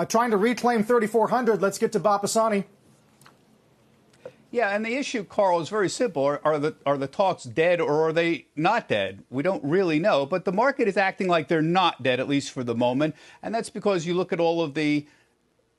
trying to reclaim 3,400. Let's get to Bapasani. Yeah, and the issue, Carl, is very simple. Are the talks dead or are they not dead? We don't really know, but the market is acting like they're not dead, at least for the moment. And that's because you look at all of the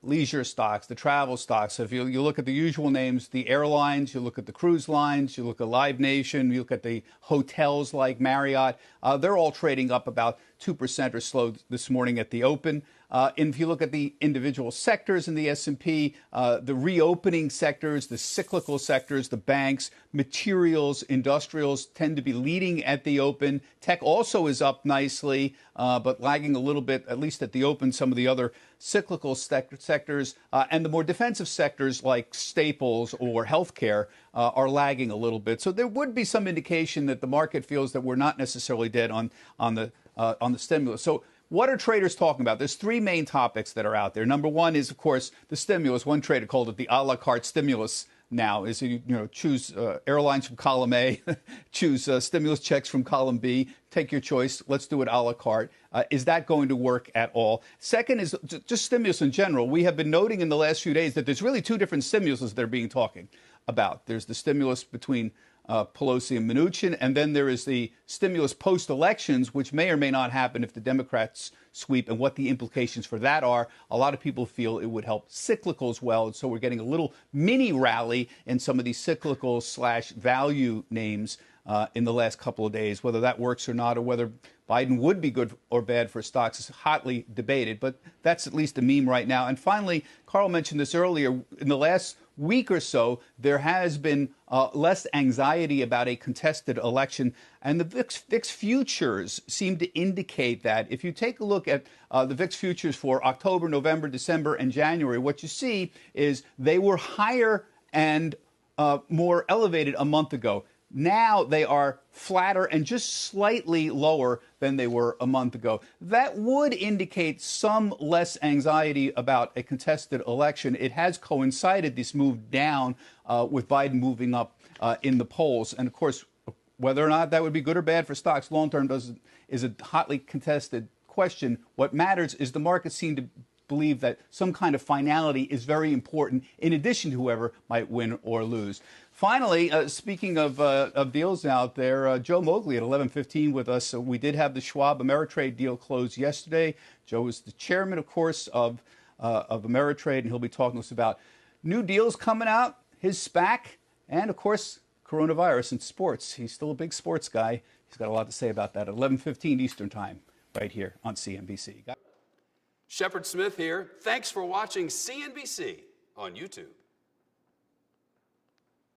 leisure stocks, the travel stocks. If you look at the usual names, the airlines, you look at the cruise lines, you look at Live Nation, you look at the hotels like Marriott, they're all trading up about 2% or so this morning at the open. And if you look at the individual sectors in the S&P, the reopening sectors, the cyclical sectors, the banks, materials, industrials tend to be leading at the open. Tech also is up nicely, but lagging a little bit, at least at the open, some of the other cyclical sectors. And the more defensive sectors like staples or healthcare are lagging a little bit. So there would be some indication that the market feels that we're not necessarily dead on the stimulus. So what are traders talking about? There's three main topics that are out there. Number one is, of course, the stimulus. One trader called it the a la carte stimulus now. Is choose airlines from column A, choose stimulus checks from column B. Take your choice. Let's do it a la carte. Is that going to work at all? Second is just stimulus in general. We have been noting in the last few days that there's really two different stimuluses they're being talking about. There's the stimulus between Pelosi and Mnuchin, and then there is the stimulus post-elections, which may or may not happen if the Democrats sweep, and what the implications for that are. A lot of people feel it would help cyclicals well, and so we're getting a little mini rally in some of these cyclical/value names in the last couple of days. Whether that works or not, or whether Biden would be good or bad for stocks is hotly debated, but that's at least a meme right now. And finally, Carl mentioned this earlier, in the last week or so, there has been less anxiety about a contested election, and the VIX futures seem to indicate that. If you take a look at the VIX futures for October, November, December, and January, what you see is they were higher and more elevated a month ago. Now they are flatter and just slightly lower than they were a month ago. That would indicate some less anxiety about a contested election. It has coincided, this move down, with Biden moving up in the polls. And, of course, whether or not that would be good or bad for stocks long-term is a hotly contested question. What matters is the market seem to believe that some kind of finality is very important, in addition to whoever might win or lose. Finally, speaking of deals out there, Joe Mowgli at 11:15 with us. We did have the Schwab Ameritrade deal close yesterday. Joe is the chairman, of course, of Ameritrade, and he'll be talking to us about new deals coming out, his SPAC, and, of course, coronavirus and sports. He's still a big sports guy. He's got a lot to say about that at 11:15 Eastern Time, right here on CNBC. Shepard Smith here. Thanks for watching CNBC on YouTube.